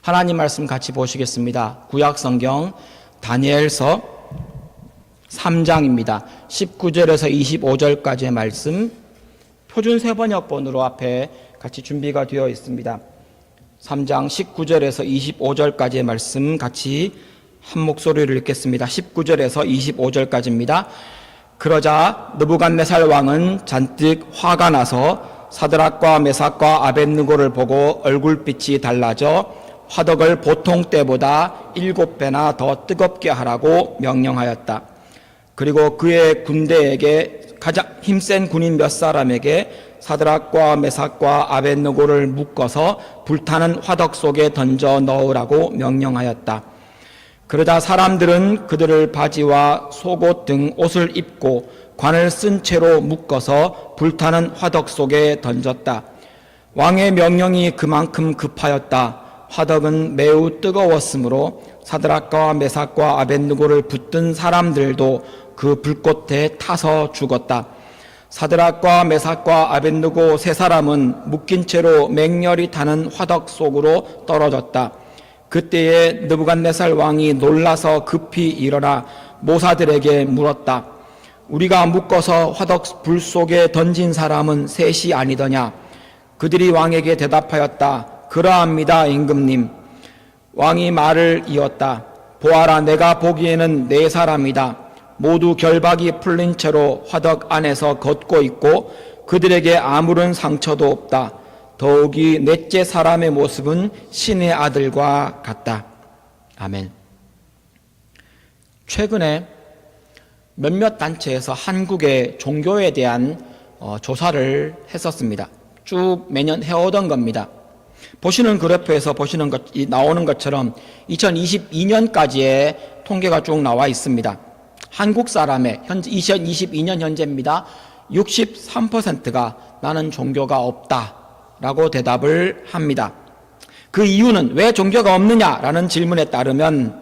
하나님 말씀 같이 보시겠습니다. 구약 성경 다니엘서 3장입니다. 19절에서 25절까지의 말씀, 표준 세번역본으로 앞에 같이 준비가 되어 있습니다. 3장 19절에서 25절까지의 말씀 같이 한 목소리를 읽겠습니다. 19절에서 25절까지입니다. 그러자 느부갓네살 왕은 잔뜩 화가 나서 사드락과 메삭과 아벳느고를 보고 얼굴빛이 달라져 화덕을 보통 때보다 7배나 더 뜨겁게 하라고 명령하였다. 그리고 그의 군대에게 가장 힘센 군인 몇 사람에게 사드락과 메삭과 아벳느고를 묶어서 불타는 화덕 속에 던져 넣으라고 명령하였다. 그러자 사람들은 그들을 바지와 속옷 등 옷을 입고 관을 쓴 채로 묶어서 불타는 화덕 속에 던졌다. 왕의 명령이 그만큼 급하였다. 화덕은 매우 뜨거웠으므로 사드락과 메삭과 아벳느고를 붙든 사람들도 그 불꽃에 타서 죽었다. 사드락과 메삭과 아벳느고 세 사람은 묶인 채로 맹렬히 타는 화덕 속으로 떨어졌다. 그때에 느부갓네살 왕이 놀라서 급히 일어나 모사들에게 물었다. 우리가 묶어서 화덕 불 속에 던진 사람은 셋이 아니더냐? 그들이 왕에게 대답하였다. 그러합니다, 임금님. 왕이 말을 이었다. 보아라, 내가 보기에는 네 사람이다. 모두 결박이 풀린 채로 화덕 안에서 걷고 있고 그들에게 아무런 상처도 없다. 더욱이 넷째 사람의 모습은 신의 아들과 같다. 아멘. 최근에 몇몇 단체에서 한국의 종교에 대한 조사를 했었습니다. 쭉 매년 해오던 겁니다. 보시는 그래프에서 보시는 나오는 것처럼 2022년까지의 통계가 쭉 나와 있습니다. 한국 사람의 현재 2022년 현재입니다. 63%가 나는 종교가 없다라고 대답을 합니다. 그 이유는 왜 종교가 없느냐라는 질문에 따르면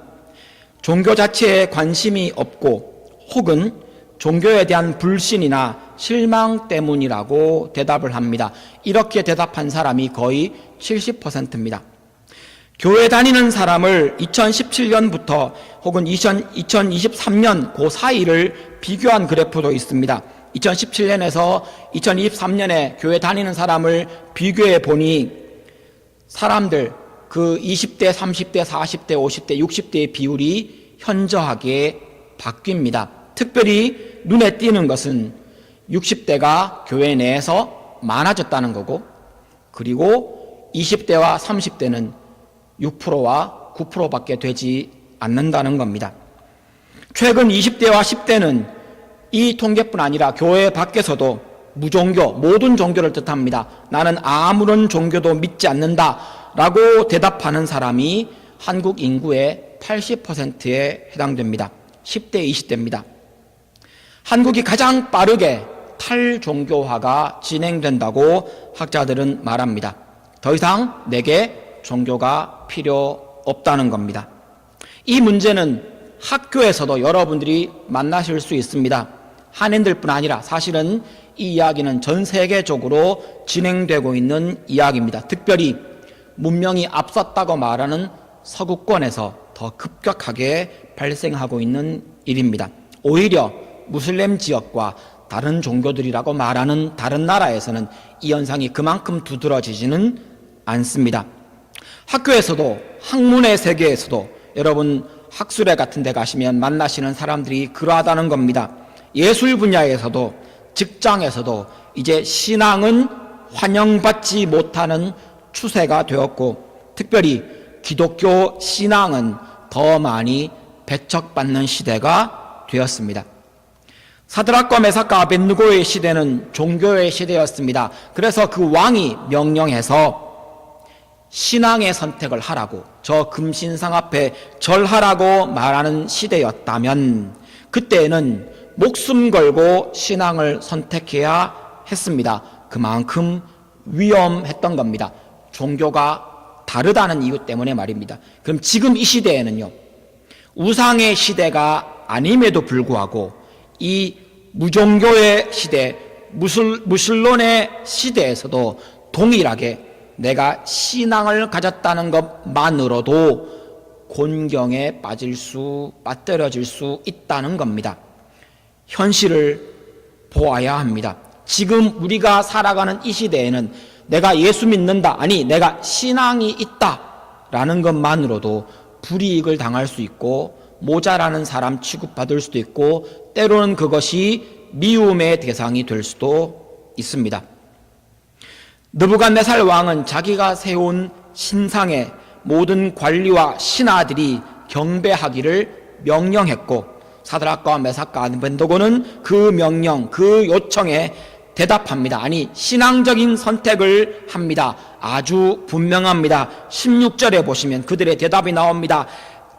종교 자체에 관심이 없고 혹은 종교에 대한 불신이나 실망 때문이라고 대답을 합니다. 이렇게 대답한 사람이 거의 70%입니다. 교회 다니는 사람을 2017년부터 혹은 2023년 그 사이를 비교한 그래프도 있습니다. 2017년에서 2023년에 교회 다니는 사람을 비교해 보니 사람들 그 20대, 30대, 40대, 50대, 60대의 비율이 현저하게 바뀝니다. 특별히 눈에 띄는 것은 60대가 교회 내에서 많아졌다는 거고, 그리고 20대와 30대는 6%와 9%밖에 되지 않는다는 겁니다. 최근 20대와 10대는 이 통계뿐 아니라 교회 밖에서도 무종교, 모든 종교를 뜻합니다. 나는 아무런 종교도 믿지 않는다 라고 대답하는 사람이 한국 인구의 80%에 해당됩니다. 10대, 20대입니다. 한국이 가장 빠르게 탈종교화가 진행된다고 학자들은 말합니다. 더 이상 내게 종교가 필요 없다는 겁니다. 이 문제는 학교에서도 여러분들이 만나실 수 있습니다. 한인들뿐 아니라 사실은 이 이야기는 전 세계적으로 진행되고 있는 이야기입니다. 특별히 문명이 앞섰다고 말하는 서구권에서 더 급격하게 발생하고 있는 일입니다. 오히려 무슬림 지역과 다른 종교들이라고 말하는 다른 나라에서는 이 현상이 그만큼 두드러지지는 않습니다. 학교에서도 학문의 세계에서도 여러분 학술회 같은 데 가시면 만나시는 사람들이 그러하다는 겁니다. 예술 분야에서도 직장에서도 이제 신앙은 환영받지 못하는 추세가 되었고 특별히 기독교 신앙은 더 많이 배척받는 시대가 되었습니다. 사드락과 메삭과 아벳느고의 시대는 종교의 시대였습니다. 그래서 그 왕이 명령해서 신앙의 선택을 하라고, 저 금신상 앞에 절하라고 말하는 시대였다면 그때는 목숨 걸고 신앙을 선택해야 했습니다. 그만큼 위험했던 겁니다. 종교가 다르다는 이유 때문에 말입니다. 그럼 지금 이 시대에는요, 우상의 시대가 아님에도 불구하고 이 무종교의 시대, 무슬론의 시대에서도 동일하게 내가 신앙을 가졌다는 것만으로도 곤경에 빠뜨려질 수 있다는 겁니다. 현실을 보아야 합니다. 지금 우리가 살아가는 이 시대에는 내가 예수 믿는다, 아니 내가 신앙이 있다라는 것만으로도 불이익을 당할 수 있고 모자라는 사람 취급받을 수도 있고 때로는 그것이 미움의 대상이 될 수도 있습니다. 느부갓네살 왕은 자기가 세운 신상에 모든 관리와 신하들이 경배하기를 명령했고 사드락과 메삭과 아벤느고는 그 명령, 그 요청에 대답합니다. 아니 신앙적인 선택을 합니다. 아주 분명합니다. 16절에 보시면 그들의 대답이 나옵니다.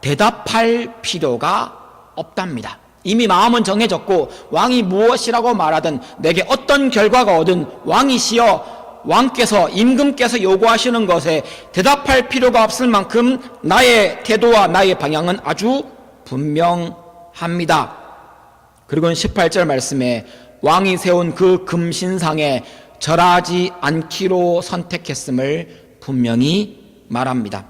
대답할 필요가 없답니다. 이미 마음은 정해졌고 왕이 무엇이라고 말하든 내게 어떤 결과가 오든 왕이시여 왕께서 임금께서 요구하시는 것에 대답할 필요가 없을 만큼 나의 태도와 나의 방향은 아주 분명합니다. 그리고 18절 말씀에 왕이 세운 그 금신상에 절하지 않기로 선택했음을 분명히 말합니다.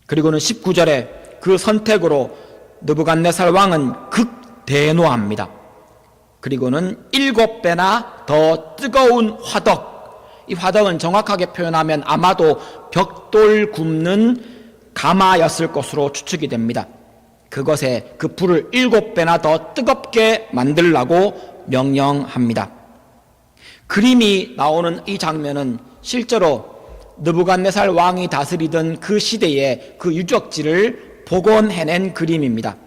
그리고는 19절에 그 선택으로 느부갓네살 왕은 극대노합니다. 그리고는 7배나 더 뜨거운 화덕, 이 화덕은 정확하게 표현하면 아마도 벽돌 굽는 가마였을 것으로 추측이 됩니다. 그것에 그 불을 7배나 더 뜨겁게 만들라고 명령합니다. 그림이 나오는 이 장면은 실제로 느부갓네살 왕이 다스리던 그 시대의 그 유적지를 복원해낸 그림입니다.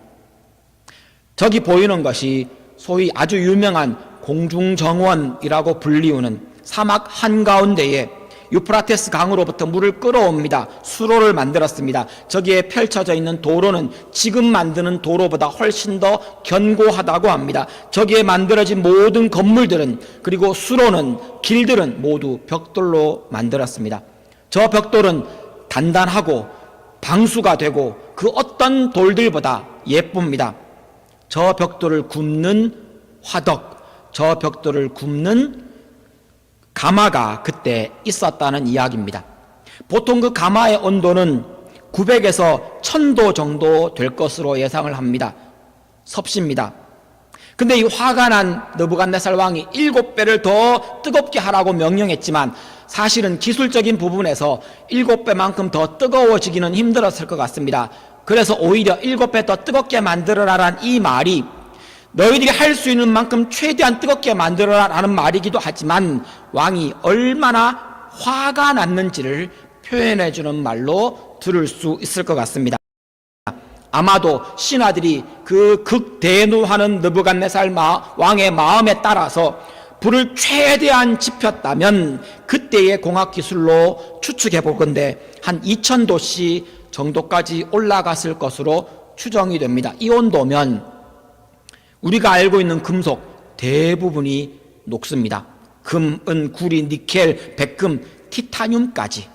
저기 보이는 것이 소위 아주 유명한 공중정원이라고 불리우는 사막 한가운데에 유프라테스 강으로부터 물을 끌어옵니다. 수로를 만들었습니다. 저기에 펼쳐져 있는 도로는 지금 만드는 도로보다 훨씬 더 견고하다고 합니다. 저기에 만들어진 모든 건물들은, 그리고 수로는, 길들은 모두 벽돌로 만들었습니다. 저 벽돌은 단단하고 방수가 되고 그 어떤 돌들보다 예쁩니다. 저 벽돌을 굽는 화덕, 저 벽돌을 굽는 가마가 그때 있었다는 이야기입니다. 보통 그 가마의 온도는 900에서 1000도 정도 될 것으로 예상을 합니다. 섭씨입니다. 근데 이 화가 난 느부갓네살 왕이 7배를 더 뜨겁게 하라고 명령했지만 사실은 기술적인 부분에서 7배만큼 더 뜨거워지기는 힘들었을 것 같습니다. 그래서 오히려 7배 더 뜨겁게 만들어라라는 이 말이 너희들이 할 수 있는 만큼 최대한 뜨겁게 만들어라라는 말이기도 하지만 왕이 얼마나 화가 났는지를 표현해주는 말로 들을 수 있을 것 같습니다. 아마도 신하들이 그 극대노하는 느부갓네살 왕의 마음에 따라서 불을 최대한 지폈다면 그때의 공학기술로 추측해보건대 한 2000도씨 정도까지 올라갔을 것으로 추정이 됩니다. 이 온도면 우리가 알고 있는 금속 대부분이 녹습니다. 금, 은, 구리, 니켈, 백금, 티타늄까지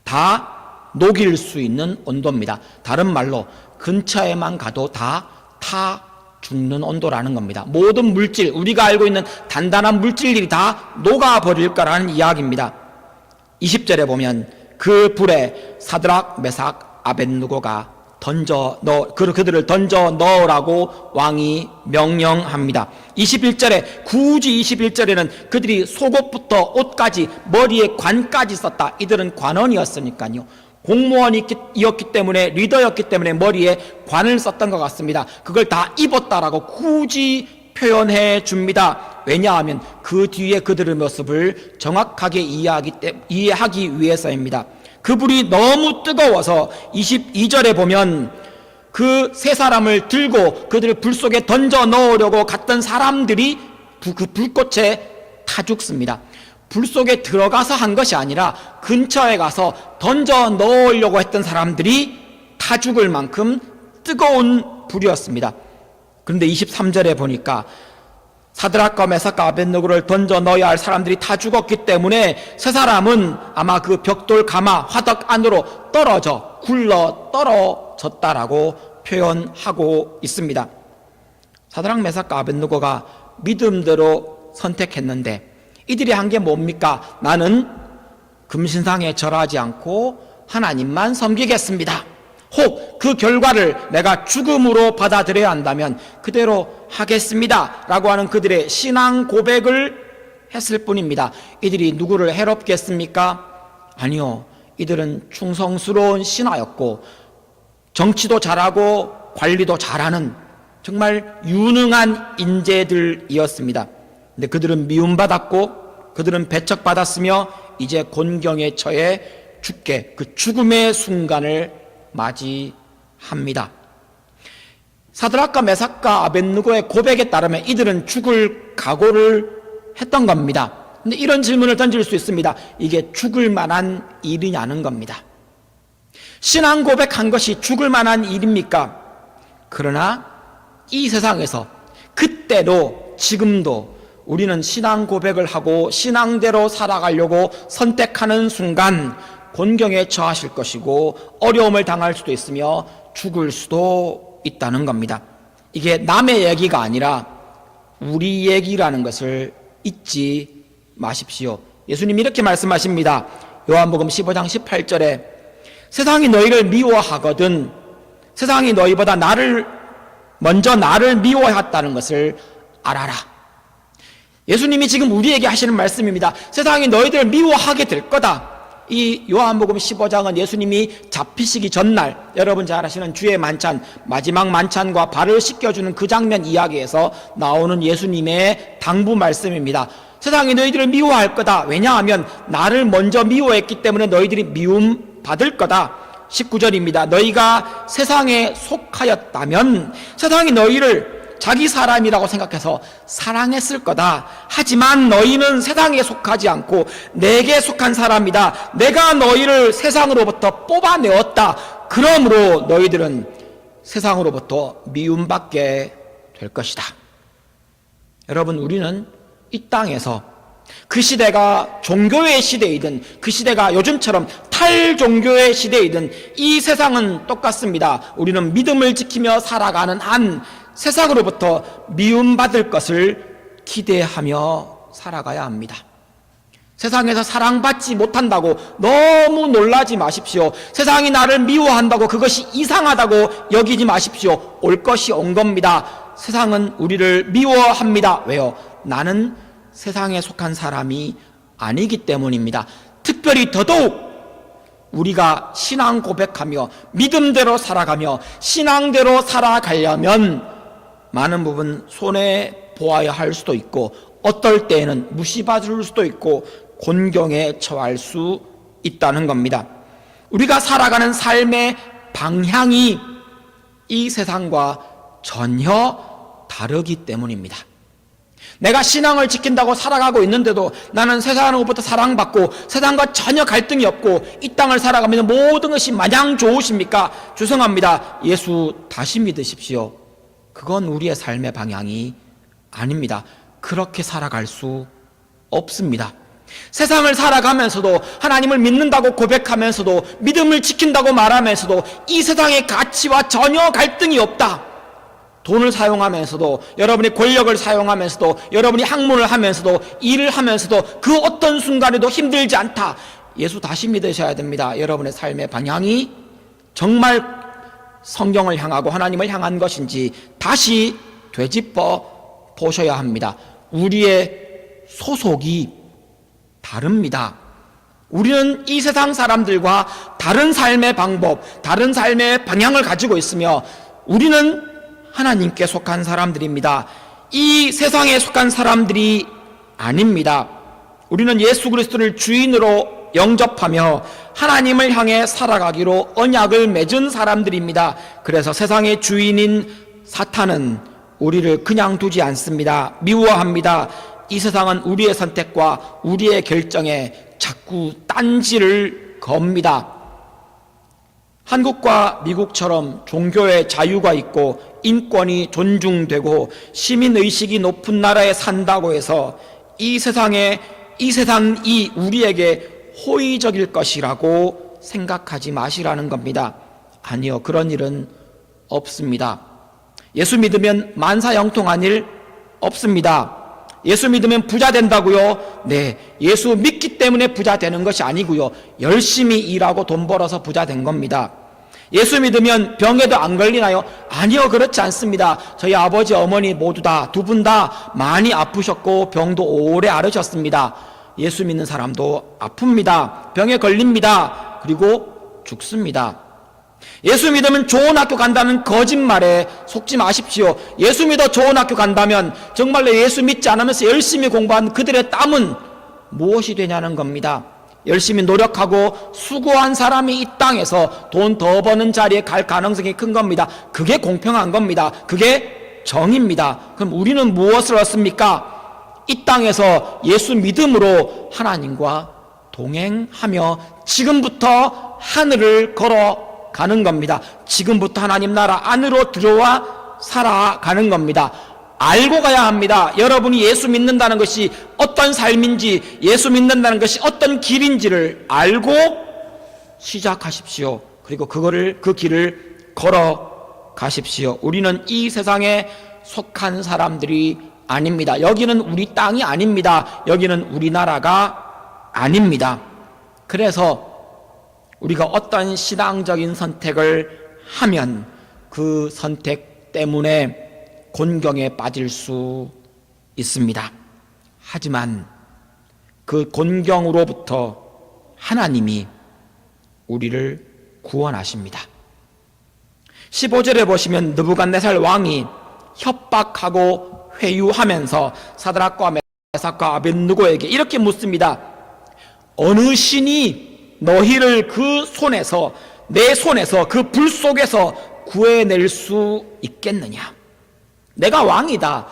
다 녹일 수 있는 온도입니다. 다른 말로 근처에만 가도 다 타 죽는 온도라는 겁니다. 모든 물질, 우리가 알고 있는 단단한 물질들이 다 녹아버릴 거라는 이야기입니다. 20절에 보면 그 불에 사드락, 메삭, 아벤느고가 그들을 던져 넣으라고 왕이 명령합니다. 21절에, 굳이 21절에는 그들이 속옷부터 옷까지, 머리에 관까지 썼다. 이들은 관원이었으니까요. 공무원이었기 때문에, 리더였기 때문에 머리에 관을 썼던 것 같습니다. 그걸 다 입었다라고 굳이 표현해 줍니다. 왜냐하면 그 뒤에 그들의 모습을 정확하게 이해하기 위해서입니다. 그 불이 너무 뜨거워서 22절에 보면 그 세 사람을 들고 그들을 불 속에 던져 넣으려고 갔던 사람들이 그 불꽃에 타 죽습니다. 불 속에 들어가서 한 것이 아니라 근처에 가서 던져 넣으려고 했던 사람들이 타 죽을 만큼 뜨거운 불이었습니다. 그런데 23절에 보니까 사드락과 메삭과 아벤느고를 던져 넣어야 할 사람들이 다 죽었기 때문에 세 사람은 아마 그 벽돌 가마 화덕 안으로 굴러 떨어졌다라고 표현하고 있습니다. 사드락, 메삭과 아벤느고가 믿음대로 선택했는데 이들이 한 게 뭡니까? 나는 금신상에 절하지 않고 하나님만 섬기겠습니다. 혹 그 결과를 내가 죽음으로 받아들여야 한다면 그대로 하겠습니다 라고 하는 그들의 신앙 고백을 했을 뿐입니다. 이들이 누구를 해롭겠습니까? 아니요. 이들은 충성스러운 신하였고 정치도 잘하고 관리도 잘하는 정말 유능한 인재들이었습니다. 근데 그들은 미움받았고 그들은 배척받았으며 이제 곤경에 처해 죽게 그 죽음의 순간을 맞이합니다. 사드락과 메삭과 아벳느고의 고백에 따르면 이들은 죽을 각오를 했던 겁니다. 근데 이런 질문을 던질 수 있습니다. 이게 죽을 만한 일이냐는 겁니다. 신앙 고백한 것이 죽을 만한 일입니까? 그러나 이 세상에서 그때도 지금도 우리는 신앙 고백을 하고 신앙대로 살아가려고 선택하는 순간 곤경에 처하실 것이고 어려움을 당할 수도 있으며 죽을 수도 있다는 겁니다. 이게 남의 얘기가 아니라 우리 얘기라는 것을 잊지 마십시오. 예수님이 이렇게 말씀하십니다. 요한복음 15장 18절에 세상이 너희를 미워하거든 세상이 너희보다 먼저 나를 미워했다는 것을 알아라. 예수님이 지금 우리에게 하시는 말씀입니다. 세상이 너희들을 미워하게 될 거다. 이 요한복음 15장은 예수님이 잡히시기 전날 여러분 잘 아시는 주의 만찬 마지막 만찬과 발을 씻겨주는 그 장면 이야기에서 나오는 예수님의 당부 말씀입니다. 세상이 너희들을 미워할 거다. 왜냐하면 나를 먼저 미워했기 때문에 너희들이 미움 받을 거다. 19절입니다. 너희가 세상에 속하였다면 세상이 너희를 자기 사람이라고 생각해서 사랑했을 거다. 하지만 너희는 세상에 속하지 않고 내게 속한 사람이다. 내가 너희를 세상으로부터 뽑아내었다. 그러므로 너희들은 세상으로부터 미움받게 될 것이다. 여러분, 우리는 이 땅에서 그 시대가 종교의 시대이든 그 시대가 요즘처럼 탈종교의 시대이든 이 세상은 똑같습니다. 우리는 믿음을 지키며 살아가는 한 세상으로부터 미움받을 것을 기대하며 살아가야 합니다. 세상에서 사랑받지 못한다고 너무 놀라지 마십시오. 세상이 나를 미워한다고 그것이 이상하다고 여기지 마십시오. 올 것이 온 겁니다. 세상은 우리를 미워합니다. 왜요? 나는 세상에 속한 사람이 아니기 때문입니다. 특별히 더더욱 우리가 신앙 고백하며 믿음대로 살아가며 신앙대로 살아가려면 많은 부분 손해보아야 할 수도 있고 어떨 때에는 무시받을 수도 있고 곤경에 처할 수 있다는 겁니다. 우리가 살아가는 삶의 방향이 이 세상과 전혀 다르기 때문입니다. 내가 신앙을 지킨다고 살아가고 있는데도 나는 세상으로부터 사랑받고 세상과 전혀 갈등이 없고 이 땅을 살아가면 모든 것이 마냥 좋으십니까? 죄송합니다. 예수 다시 믿으십시오. 그건 우리의 삶의 방향이 아닙니다. 그렇게 살아갈 수 없습니다. 세상을 살아가면서도 하나님을 믿는다고 고백하면서도 믿음을 지킨다고 말하면서도 이 세상의 가치와 전혀 갈등이 없다. 돈을 사용하면서도 여러분이 권력을 사용하면서도 여러분이 학문을 하면서도 일을 하면서도 그 어떤 순간에도 힘들지 않다. 예수 다시 믿으셔야 됩니다. 여러분의 삶의 방향이 정말 성경을 향하고 하나님을 향한 것인지 다시 되짚어 보셔야 합니다. 우리의 소속이 다릅니다. 우리는 이 세상 사람들과 다른 삶의 방법, 다른 삶의 방향을 가지고 있으며 우리는 하나님께 속한 사람들입니다. 이 세상에 속한 사람들이 아닙니다. 우리는 예수 그리스도를 주인으로 영접하며 하나님을 향해 살아가기로 언약을 맺은 사람들입니다. 그래서 세상의 주인인 사탄은 우리를 그냥 두지 않습니다. 미워합니다. 이 세상은 우리의 선택과 우리의 결정에 자꾸 딴지를 겁니다. 한국과 미국처럼 종교의 자유가 있고 인권이 존중되고 시민의식이 높은 나라에 산다고 해서 이 세상이 우리에게 호의적일 것이라고 생각하지 마시라는 겁니다. 아니요, 그런 일은 없습니다. 예수 믿으면 만사형통한 일 없습니다. 예수 믿으면 부자 된다고요? 네, 예수 믿기 때문에 부자 되는 것이 아니고요, 열심히 일하고 돈 벌어서 부자 된 겁니다. 예수 믿으면 병에도 안 걸리나요? 아니요, 그렇지 않습니다. 저희 아버지 어머니 모두 다, 두 분 다 많이 아프셨고 병도 오래 앓으셨습니다. 예수 믿는 사람도 아픕니다. 병에 걸립니다. 그리고 죽습니다. 예수 믿으면 좋은 학교 간다는 거짓말에 속지 마십시오. 예수 믿어 좋은 학교 간다면 정말로 예수 믿지 않으면서 열심히 공부한 그들의 땀은 무엇이 되냐는 겁니다. 열심히 노력하고 수고한 사람이 이 땅에서 돈 더 버는 자리에 갈 가능성이 큰 겁니다. 그게 공평한 겁니다. 그게 정입니다. 그럼 우리는 무엇을 얻습니까? 이 땅에서 예수 믿음으로 하나님과 동행하며 지금부터 하늘을 걸어가는 겁니다. 지금부터 하나님 나라 안으로 들어와 살아가는 겁니다. 알고 가야 합니다. 여러분이 예수 믿는다는 것이 어떤 삶인지, 예수 믿는다는 것이 어떤 길인지를 알고 시작하십시오. 그리고 그 길을 걸어가십시오. 우리는 이 세상에 속한 사람들이 아닙니다. 여기는 우리 땅이 아닙니다. 여기는 우리나라가 아닙니다. 그래서 우리가 어떤 신앙적인 선택을 하면 그 선택 때문에 곤경에 빠질 수 있습니다. 하지만 그 곤경으로부터 하나님이 우리를 구원하십니다. 15절에 보시면 느부갓네살 왕이 협박하고 회유하면서 사드락과 메삭과 아벳느고에게 이렇게 묻습니다. 어느 신이 너희를 그 손에서, 내 손에서, 그 불 속에서 구해낼 수 있겠느냐? 내가 왕이다.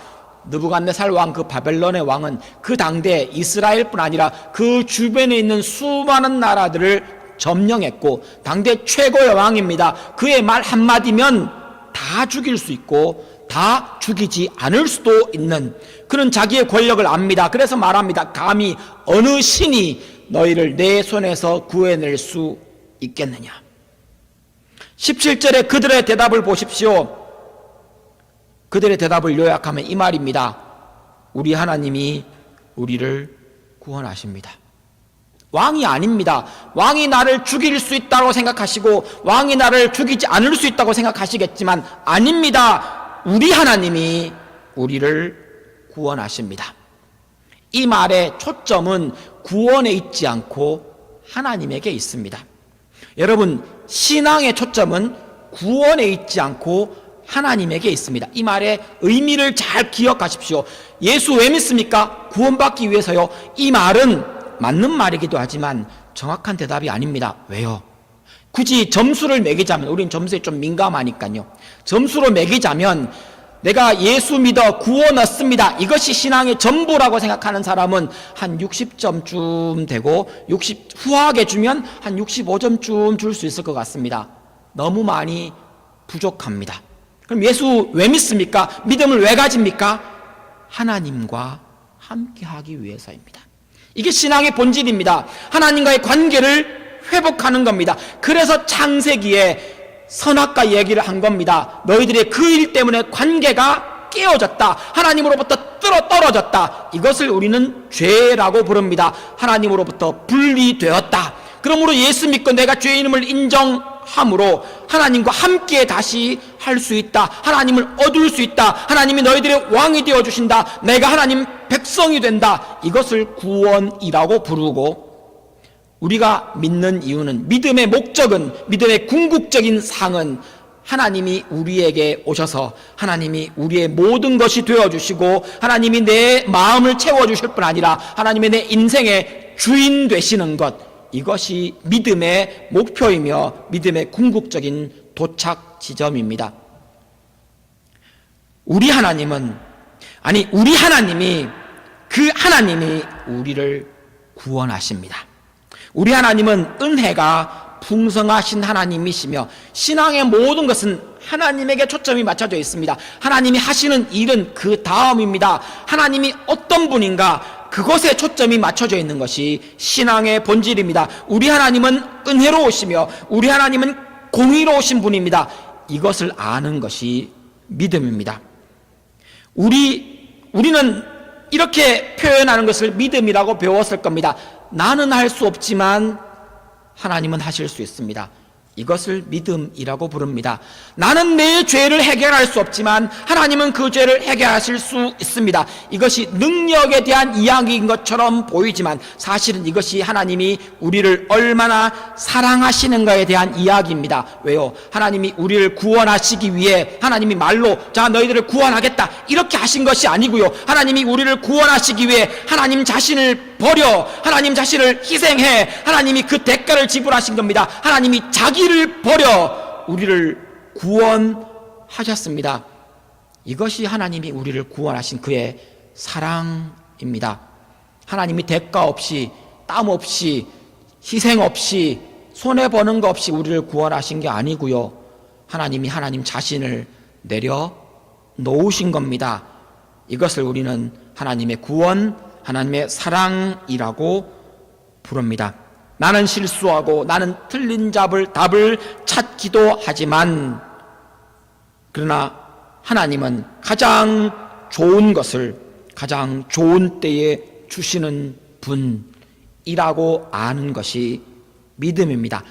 느부갓네살 왕, 그 바벨론의 왕은 그 당대 이스라엘뿐 아니라 그 주변에 있는 수많은 나라들을 점령했고 당대 최고의 왕입니다. 그의 말 한마디면 다 죽일 수 있고 다 죽이지 않을 수도 있는 그런 자기의 권력을 압니다. 그래서 말합니다. 감히 어느 신이 너희를 내 손에서 구해낼 수 있겠느냐? 17절에 그들의 대답을 보십시오. 그들의 대답을 요약하면 이 말입니다. 우리 하나님이 우리를 구원하십니다. 왕이 아닙니다. 왕이 나를 죽일 수 있다고 생각하시고 왕이 나를 죽이지 않을 수 있다고 생각하시겠지만 아닙니다. 우리 하나님이 우리를 구원하십니다. 이 말의 초점은 구원에 있지 않고 하나님에게 있습니다. 여러분, 신앙의 초점은 구원에 있지 않고 하나님에게 있습니다. 이 말의 의미를 잘 기억하십시오. 예수 왜 믿습니까? 구원받기 위해서요. 이 말은 맞는 말이기도 하지만 정확한 대답이 아닙니다. 왜요? 굳이 점수를 매기자면, 우린 점수에 좀 민감하니까요. 점수로 매기자면 내가 예수 믿어 구원 얻습니다, 이것이 신앙의 전부라고 생각하는 사람은 한 60점쯤 되고, 60 후하게 주면 한 65점쯤 줄 수 있을 것 같습니다. 너무 많이 부족합니다. 그럼 예수 왜 믿습니까? 믿음을 왜 가집니까? 하나님과 함께하기 위해서입니다. 이게 신앙의 본질입니다. 하나님과의 관계를 회복하는 겁니다. 그래서 창세기에 선악과 얘기를 한 겁니다. 너희들의 그 일 때문에 관계가 깨어졌다. 하나님으로부터 떨어졌다. 이것을 우리는 죄라고 부릅니다. 하나님으로부터 분리되었다. 그러므로 예수 믿고 내가 죄인임을 인정함으로 하나님과 함께 다시 할 수 있다. 하나님을 얻을 수 있다. 하나님이 너희들의 왕이 되어주신다. 내가 하나님 백성이 된다. 이것을 구원이라고 부르고, 우리가 믿는 이유는, 믿음의 목적은, 믿음의 궁극적인 상은 하나님이 우리에게 오셔서 하나님이 우리의 모든 것이 되어주시고 하나님이 내 마음을 채워주실 뿐 아니라 하나님의 내 인생의 주인 되시는 것, 이것이 믿음의 목표이며 믿음의 궁극적인 도착 지점입니다. 우리 하나님이 그 하나님이 우리를 구원하십니다. 우리 하나님은 은혜가 풍성하신 하나님이시며 신앙의 모든 것은 하나님에게 초점이 맞춰져 있습니다. 하나님이 하시는 일은 그 다음입니다. 하나님이 어떤 분인가, 그것에 초점이 맞춰져 있는 것이 신앙의 본질입니다. 우리 하나님은 은혜로우시며 우리 하나님은 공의로우신 분입니다. 이것을 아는 것이 믿음입니다. 우리는 이렇게 표현하는 것을 믿음이라고 배웠을 겁니다. 나는 할 수 없지만 하나님은 하실 수 있습니다. 이것을 믿음이라고 부릅니다. 나는 내 죄를 해결할 수 없지만 하나님은 그 죄를 해결하실 수 있습니다. 이것이 능력에 대한 이야기인 것처럼 보이지만 사실은 이것이 하나님이 우리를 얼마나 사랑하시는가에 대한 이야기입니다. 왜요? 하나님이 우리를 구원하시기 위해 하나님이 말로 자 너희들을 구원하겠다 이렇게 하신 것이 아니고요. 하나님이 우리를 구원하시기 위해 하나님 자신을 버려 하나님 자신을 희생해 하나님이 그 대가를 지불하신 겁니다. 하나님이 자기를 버려 우리를 구원하셨습니다. 이것이 하나님이 우리를 구원하신 그의 사랑입니다. 하나님이 대가 없이 땀 없이 희생 없이 손해보는 것 없이 우리를 구원하신 게 아니고요. 하나님이 하나님 자신을 내려 놓으신 겁니다. 이것을 우리는 하나님의 구원, 하나님의 사랑이라고 부릅니다. 나는 실수하고 나는 틀린 답을 찾기도 하지만 그러나 하나님은 가장 좋은 것을 가장 좋은 때에 주시는 분이라고 아는 것이 믿음입니다.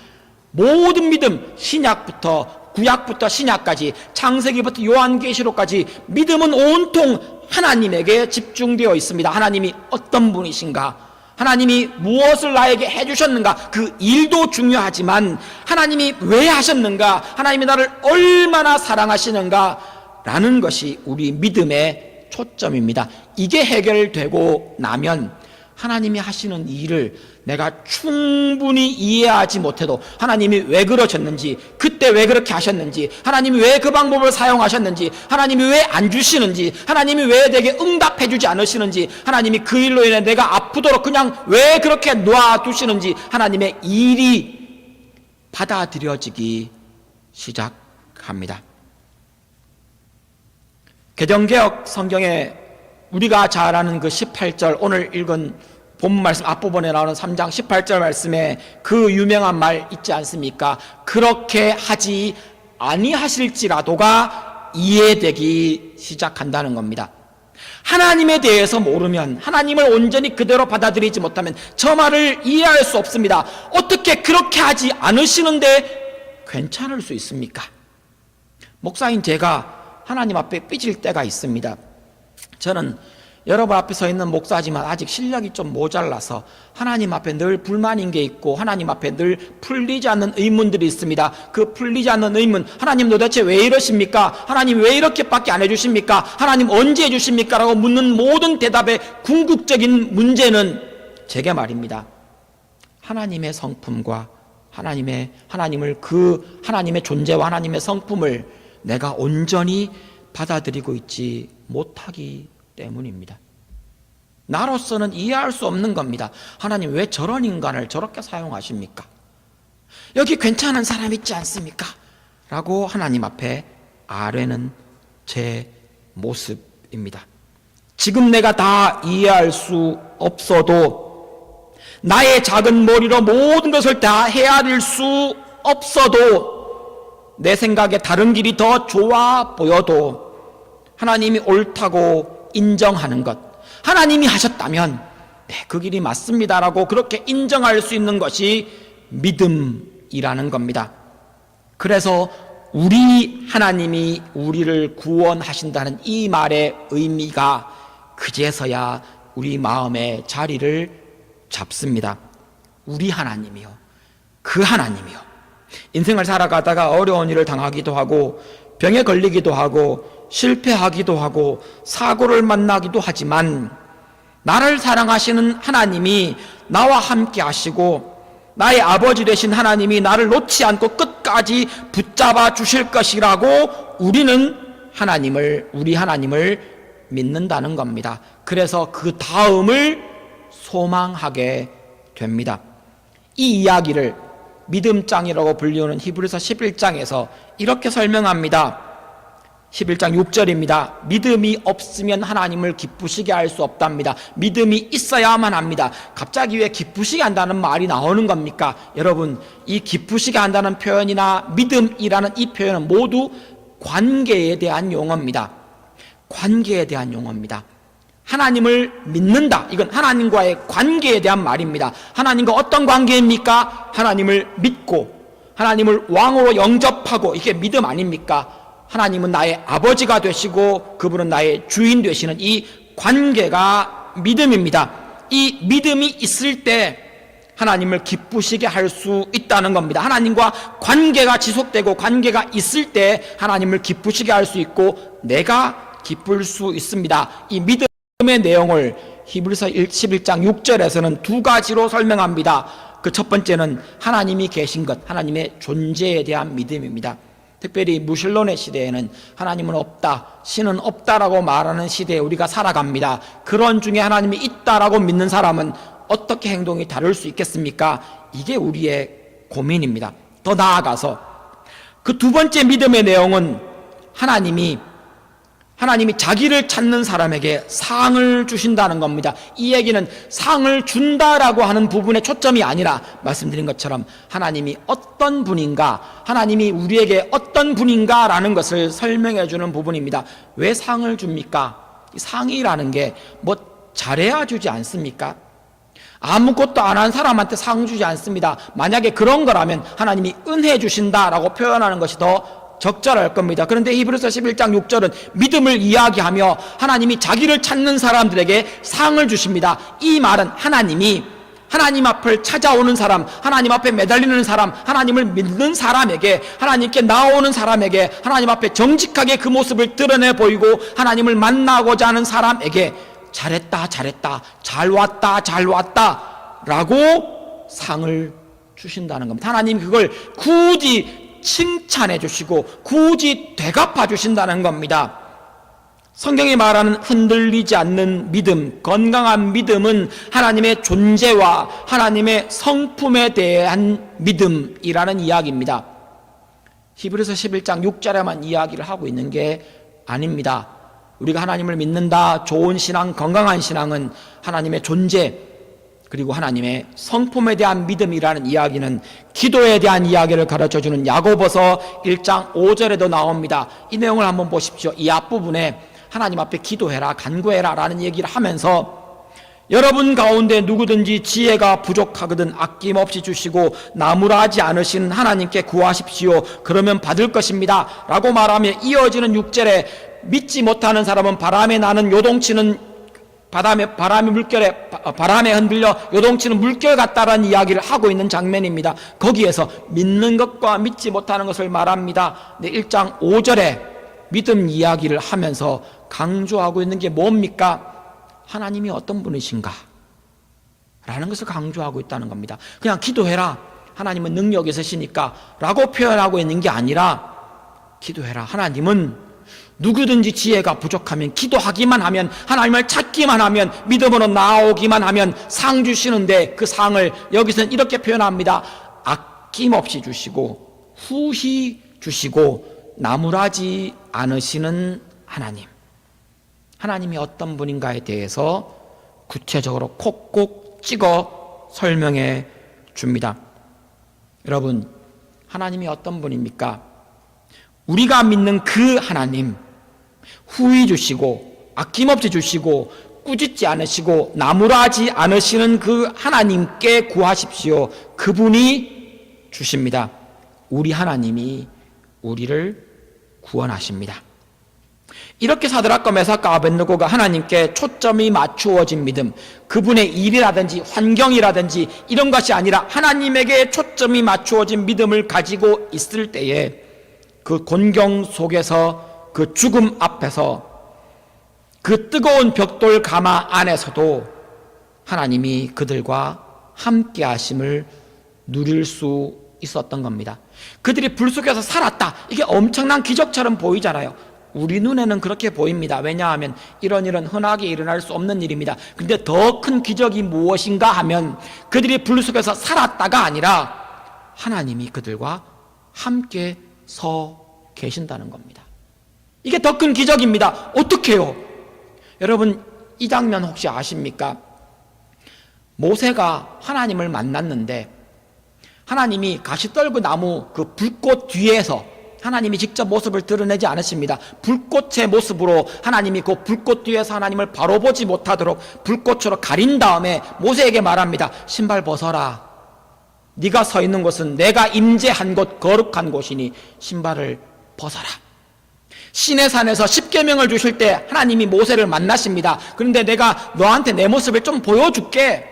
모든 믿음, 신약부터 구약부터 신약까지 창세기부터 요한계시록까지 믿음은 온통 하나님에게 집중되어 있습니다. 하나님이 어떤 분이신가? 하나님이 무엇을 나에게 해주셨는가? 그 일도 중요하지만 하나님이 왜 하셨는가? 하나님이 나를 얼마나 사랑하시는가? 라는 것이 우리 믿음의 초점입니다. 이게 해결되고 나면 하나님이 하시는 일을 내가 충분히 이해하지 못해도 하나님이 왜 그러셨는지, 그때 왜 그렇게 하셨는지, 하나님이 왜 그 방법을 사용하셨는지, 하나님이 왜 안 주시는지, 하나님이 왜 내게 응답해 주지 않으시는지, 하나님이 그 일로 인해 내가 아프도록 그냥 왜 그렇게 놔두시는지 하나님의 일이 받아들여지기 시작합니다. 개정개혁 성경에 우리가 잘 아는 그 18절 오늘 읽은 본문 말씀 앞부분에 나오는 3장 18절 말씀에 그 유명한 말 있지 않습니까? 그렇게 하지 아니하실지라도가 이해되기 시작한다는 겁니다. 하나님에 대해서 모르면 하나님을 온전히 그대로 받아들이지 못하면 저 말을 이해할 수 없습니다. 어떻게 그렇게 하지 않으시는데 괜찮을 수 있습니까? 목사인 제가 하나님 앞에 삐질 때가 있습니다. 저는 여러분 앞에 서 있는 목사지만 아직 실력이 좀 모자라서 하나님 앞에 늘 불만인 게 있고 하나님 앞에 늘 풀리지 않는 의문들이 있습니다. 그 풀리지 않는 의문, 하나님 도대체 왜 이러십니까? 하나님 왜 이렇게밖에 안 해주십니까? 하나님 언제 해주십니까? 라고 묻는 모든 대답의 궁극적인 문제는 제게 말입니다. 하나님의 성품과 하나님의 존재와 하나님의 성품을 내가 온전히 받아들이고 있지 못하기 때문입니다. 나로서는 이해할 수 없는 겁니다. 하나님 왜 저런 인간을 저렇게 사용하십니까? 여기 괜찮은 사람 있지 않습니까? 라고 하나님 앞에 아뢰는 제 모습입니다. 지금 내가 다 이해할 수 없어도 나의 작은 머리로 모든 것을 다 헤아릴 수 없어도 내 생각에 다른 길이 더 좋아 보여도 하나님이 옳다고 인정하는 것, 하나님이 하셨다면 네, 그 길이 맞습니다라고 그렇게 인정할 수 있는 것이 믿음이라는 겁니다. 그래서 우리 하나님이 우리를 구원하신다는 이 말의 의미가 그제서야 우리 마음의 자리를 잡습니다. 우리 하나님이요, 그 하나님이요. 인생을 살아가다가 어려운 일을 당하기도 하고 병에 걸리기도 하고 실패하기도 하고 사고를 만나기도 하지만 나를 사랑하시는 하나님이 나와 함께 하시고 나의 아버지 되신 하나님이 나를 놓지 않고 끝까지 붙잡아 주실 것이라고 우리는 우리 하나님을 믿는다는 겁니다. 그래서 그 다음을 소망하게 됩니다. 이 이야기를 믿음장이라고 불리우는 히브리서 11장에서 이렇게 설명합니다. 11장 6절입니다. 믿음이 없으면 하나님을 기쁘시게 할 수 없답니다. 믿음이 있어야만 합니다. 갑자기 왜 기쁘시게 한다는 말이 나오는 겁니까? 여러분, 이 기쁘시게 한다는 표현이나 믿음이라는 이 표현은 모두 관계에 대한 용어입니다. 관계에 대한 용어입니다. 하나님을 믿는다. 이건 하나님과의 관계에 대한 말입니다. 하나님과 어떤 관계입니까? 하나님을 믿고 하나님을 왕으로 영접하고, 이게 믿음 아닙니까? 하나님은 나의 아버지가 되시고 그분은 나의 주인 되시는 이 관계가 믿음입니다. 이 믿음이 있을 때 하나님을 기쁘시게 할 수 있다는 겁니다. 하나님과 관계가 지속되고 관계가 있을 때 하나님을 기쁘시게 할 수 있고 내가 기쁠 수 있습니다. 이 믿음의 내용을 히브리서 11장 6절에서는 두 가지로 설명합니다. 그 첫 번째는 하나님이 계신 것, 하나님의 존재에 대한 믿음입니다. 특별히 무신론의 시대에는 하나님은 없다, 신은 없다라고 말하는 시대에 우리가 살아갑니다. 그런 중에 하나님이 있다라고 믿는 사람은 어떻게 행동이 다를 수 있겠습니까? 이게 우리의 고민입니다. 더 나아가서 그 두 번째 믿음의 내용은 하나님이 자기를 찾는 사람에게 상을 주신다는 겁니다. 이 얘기는 상을 준다라고 하는 부분에 초점이 아니라 말씀드린 것처럼 하나님이 어떤 분인가, 하나님이 우리에게 어떤 분인가라는 것을 설명해 주는 부분입니다. 왜 상을 줍니까? 상이라는 게 뭐 잘해야 주지 않습니까? 아무것도 안 한 사람한테 상 주지 않습니다. 만약에 그런 거라면 하나님이 은혜 주신다라고 표현하는 것이 더 적절할 겁니다. 그런데 히브리서 11장 6절은 믿음을 이야기하며 하나님이 자기를 찾는 사람들에게 상을 주십니다. 이 말은 하나님이 하나님 앞을 찾아오는 사람, 하나님 앞에 매달리는 사람, 하나님을 믿는 사람에게, 하나님께 나오는 사람에게, 하나님 앞에 정직하게 그 모습을 드러내 보이고 하나님을 만나고자 하는 사람에게 잘했다, 잘했다, 잘 왔다, 잘 왔다 라고 상을 주신다는 겁니다. 하나님이 그걸 굳이 칭찬해 주시고 굳이 되갚아 주신다는 겁니다. 성경이 말하는 흔들리지 않는 믿음, 건강한 믿음은 하나님의 존재와 하나님의 성품에 대한 믿음이라는 이야기입니다. 히브리서 11장 6절에만 이야기를 하고 있는 게 아닙니다. 우리가 하나님을 믿는다, 좋은 신앙, 건강한 신앙은 하나님의 존재 그리고 하나님의 성품에 대한 믿음이라는 이야기는 기도에 대한 이야기를 가르쳐주는 야고보서 1장 5절에도 나옵니다. 이 내용을 한번 보십시오. 이 앞부분에 하나님 앞에 기도해라, 간구해라 라는 얘기를 하면서 여러분 가운데 누구든지 지혜가 부족하거든 아낌없이 주시고 나무라지 않으시는 하나님께 구하십시오. 그러면 받을 것입니다 라고 말하며 이어지는 6절에 믿지 못하는 사람은 바람에 나는 요동치는 바람에 흔들려 요동치는 물결 같다라는 이야기를 하고 있는 장면입니다. 거기에서 믿는 것과 믿지 못하는 것을 말합니다. 1장 5절에 믿음 이야기를 하면서 강조하고 있는 게 뭡니까? 하나님이 어떤 분이신가? 라는 것을 강조하고 있다는 겁니다. 그냥 기도해라, 하나님은 능력이 있으시니까 라고 표현하고 있는 게 아니라 기도해라, 하나님은 누구든지 지혜가 부족하면 기도하기만 하면 하나님을 찾기만 하면 믿음으로 나오기만 하면 상 주시는데 그 상을 여기서는 이렇게 표현합니다. 아낌없이 주시고 후히 주시고 나무라지 않으시는 하나님. 하나님이 어떤 분인가에 대해서 구체적으로 콕콕 찍어 설명해 줍니다. 여러분, 하나님이 어떤 분입니까? 우리가 믿는 그 하나님, 후히 주시고 아낌없이 주시고 꾸짖지 않으시고 나무라지 않으시는 그 하나님께 구하십시오. 그분이 주십니다. 우리 하나님이 우리를 구원하십니다. 이렇게 사드락과 메삭과 아벳느고가 하나님께 초점이 맞추어진 믿음, 그분의 일이라든지 환경이라든지 이런 것이 아니라 하나님에게 초점이 맞추어진 믿음을 가지고 있을 때에 그 곤경 속에서, 그 죽음 앞에서, 그 뜨거운 벽돌 가마 안에서도 하나님이 그들과 함께 하심을 누릴 수 있었던 겁니다. 그들이 불 속에서 살았다, 이게 엄청난 기적처럼 보이잖아요. 우리 눈에는 그렇게 보입니다. 왜냐하면 이런 일은 흔하게 일어날 수 없는 일입니다. 그런데 더 큰 기적이 무엇인가 하면 그들이 불 속에서 살았다가 아니라 하나님이 그들과 함께 서 계신다는 겁니다. 이게 더 큰 기적입니다. 어떻게 해요? 여러분, 이 장면 혹시 아십니까? 모세가 하나님을 만났는데 하나님이 가시떨그 나무 그 불꽃 뒤에서 하나님이 직접 모습을 드러내지 않으십니다. 불꽃의 모습으로 하나님이 그 불꽃 뒤에서 하나님을 바로 보지 못하도록 불꽃으로 가린 다음에 모세에게 말합니다. 신발 벗어라. 네가 서 있는 곳은 내가 임재한 곳, 거룩한 곳이니 신발을 벗어라. 시내산에서 십계명을 주실 때 하나님이 모세를 만나십니다. 그런데 내가 너한테 내 모습을 좀 보여줄게.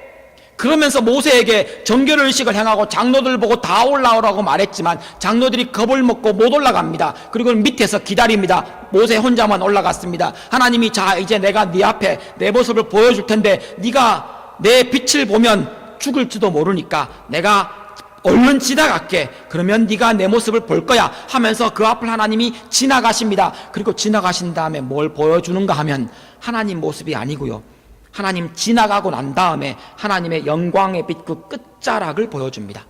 그러면서 모세에게 정결 의식을 행하고 장로들 보고 다 올라오라고 말했지만 장로들이 겁을 먹고 못 올라갑니다. 그리고 밑에서 기다립니다. 모세 혼자만 올라갔습니다. 하나님이 자 이제 내가 네 앞에 내 모습을 보여줄 텐데 네가 내 빛을 보면 죽을지도 모르니까 내가 얼른 지나갈게. 그러면 네가 내 모습을 볼 거야 하면서 그 앞을 하나님이 지나가십니다. 그리고 지나가신 다음에 뭘 보여주는가 하면 하나님 모습이 아니고요, 하나님 지나가고 난 다음에 하나님의 영광의 빛 그 끝자락을 보여줍니다.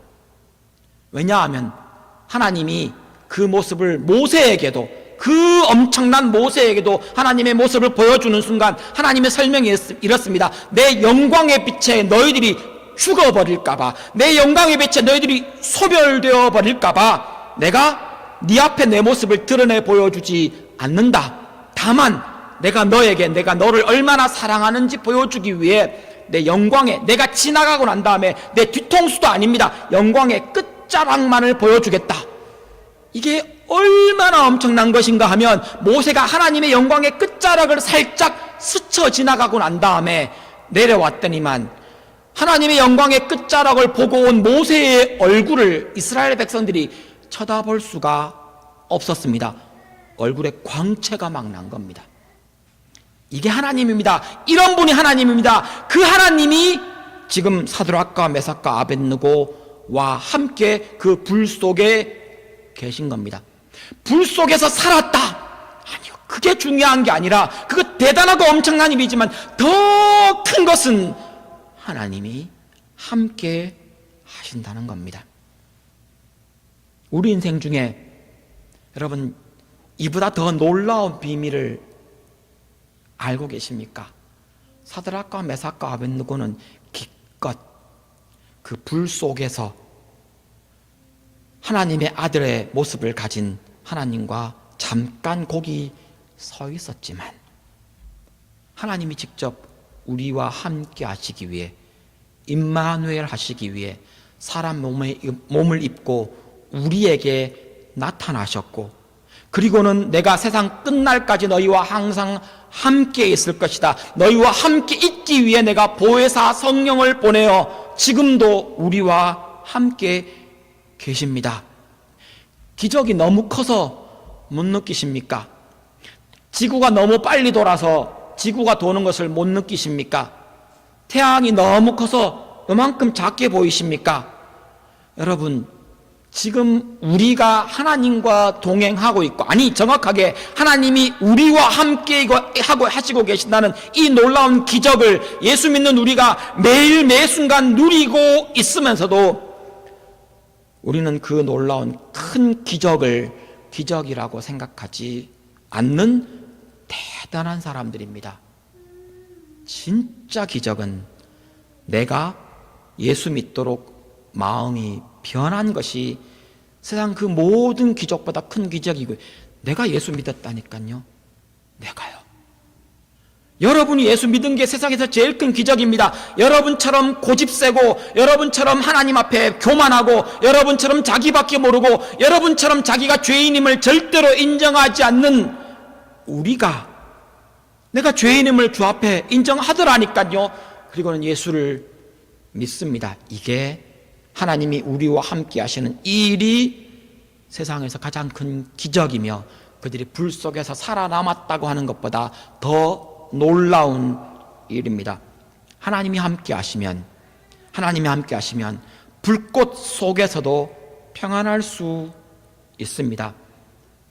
왜냐하면 하나님이 그 모습을 모세에게도, 그 엄청난 모세에게도 하나님의 모습을 보여주는 순간 하나님의 설명이 이렇습니다. 내 영광의 빛에 너희들이 죽어버릴까봐, 내 영광의 빛에 너희들이 소멸되어 버릴까봐 내가 네 앞에 내 모습을 드러내 보여주지 않는다. 다만 내가 너에게 내가 너를 얼마나 사랑하는지 보여주기 위해 내 영광에, 내가 지나가고 난 다음에 내 뒤통수도 아닙니다, 영광의 끝자락만을 보여주겠다. 이게 얼마나 엄청난 것인가 하면 모세가 하나님의 영광의 끝자락을 살짝 스쳐 지나가고 난 다음에 내려왔더니만 하나님의 영광의 끝자락을 보고 온 모세의 얼굴을 이스라엘 백성들이 쳐다볼 수가 없었습니다. 얼굴에 광채가 막 난 겁니다. 이게 하나님입니다. 이런 분이 하나님입니다. 그 하나님이 지금 사드락과 메삭과 아벳느고와 함께 그 불 속에 계신 겁니다. 불 속에서 살았다. 아니요, 그게 중요한 게 아니라, 그거 대단하고 엄청난 일이지만 더 큰 것은 하나님이 함께 하신다는 겁니다. 우리 인생 중에 여러분 이보다 더 놀라운 비밀을 알고 계십니까? 사드락과 메삭과 아벳느고는 기껏 그 불 속에서 하나님의 아들의 모습을 가진 하나님과 잠깐 거기 서 있었지만 하나님이 직접 우리와 함께 하시기 위해, 임마누엘 하시기 위해 사람 몸을 입고 우리에게 나타나셨고, 그리고는 내가 세상 끝날까지 너희와 항상 함께 있을 것이다, 너희와 함께 있기 위해 내가 보혜사 성령을 보내어 지금도 우리와 함께 계십니다. 기적이 너무 커서 못 느끼십니까? 지구가 너무 빨리 돌아서 지구가 도는 것을 못 느끼십니까? 태양이 너무 커서 요만큼 작게 보이십니까? 여러분, 지금 우리가 하나님과 동행하고 있고, 아니 정확하게 하나님이 우리와 함께 하고 하시고 계신다는 이 놀라운 기적을 예수 믿는 우리가 매일 매순간 누리고 있으면서도 우리는 그 놀라운 큰 기적을 기적이라고 생각하지 않는 대단한 사람들입니다. 진짜 기적은 내가 예수 믿도록 마음이 변한 것이 세상 그 모든 기적보다 큰 기적이고, 내가 예수 믿었다니까요. 내가요. 여러분이 예수 믿은 게 세상에서 제일 큰 기적입니다. 여러분처럼 고집세고, 여러분처럼 하나님 앞에 교만하고, 여러분처럼 자기밖에 모르고, 여러분처럼 자기가 죄인임을 절대로 인정하지 않는 우리가, 내가 죄인임을 주 앞에 인정하더라니까요. 그리고는 예수를 믿습니다. 이게 하나님이 우리와 함께 하시는 이 일이 세상에서 가장 큰 기적이며, 그들이 불 속에서 살아남았다고 하는 것보다 더 놀라운 일입니다. 하나님이 함께 하시면 불꽃 속에서도 평안할 수 있습니다.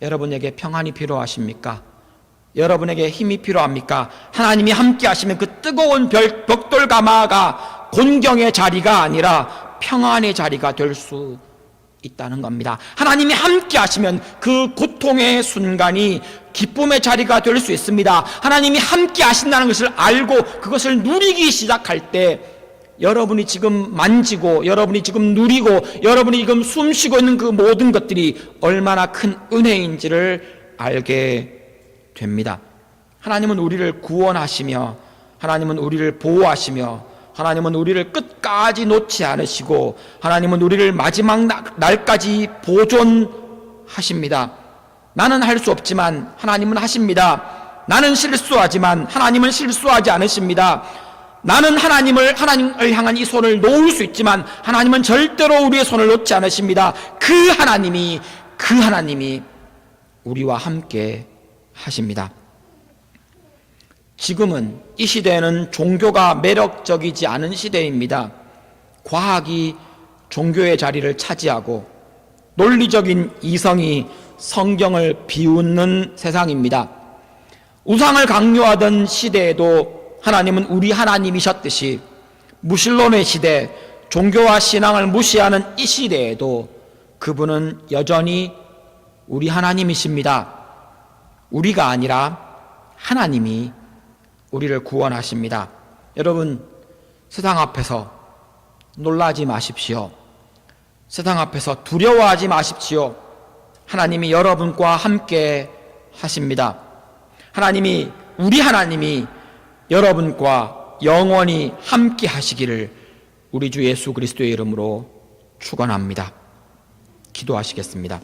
여러분에게 평안이 필요하십니까? 여러분에게 힘이 필요합니까? 하나님이 함께 하시면 그 뜨거운 벽돌 가마가 곤경의 자리가 아니라 평안의 자리가 될 수 있다는 겁니다. 하나님이 함께 하시면 그 고통의 순간이 기쁨의 자리가 될 수 있습니다. 하나님이 함께 하신다는 것을 알고 그것을 누리기 시작할 때 여러분이 지금 만지고 여러분이 지금 누리고 여러분이 지금 숨쉬고 있는 그 모든 것들이 얼마나 큰 은혜인지를 알게 됩니다. 하나님은 우리를 구원하시며 하나님은 우리를 보호하시며 하나님은 우리를 끝까지 놓지 않으시고 하나님은 우리를 마지막 날까지 보존하십니다. 나는 할 수 없지만 하나님은 하십니다. 나는 실수하지만 하나님은 실수하지 않으십니다. 나는 하나님을 향한 이 손을 놓을 수 있지만 하나님은 절대로 우리의 손을 놓지 않으십니다. 그 하나님이 우리와 함께 하십니다. 지금은 이 시대에는 종교가 매력적이지 않은 시대입니다. 과학이 종교의 자리를 차지하고 논리적인 이성이 성경을 비웃는 세상입니다. 우상을 강요하던 시대에도 하나님은 우리 하나님이셨듯이 무신론의 시대, 종교와 신앙을 무시하는 이 시대에도 그분은 여전히 우리 하나님이십니다. 우리가 아니라 하나님이 우리를 구원하십니다. 여러분, 세상 앞에서 놀라지 마십시오. 세상 앞에서 두려워하지 마십시오. 하나님이 여러분과 함께 하십니다. 우리 하나님이 여러분과 영원히 함께 하시기를 우리 주 예수 그리스도의 이름으로 축원합니다. 기도하시겠습니다.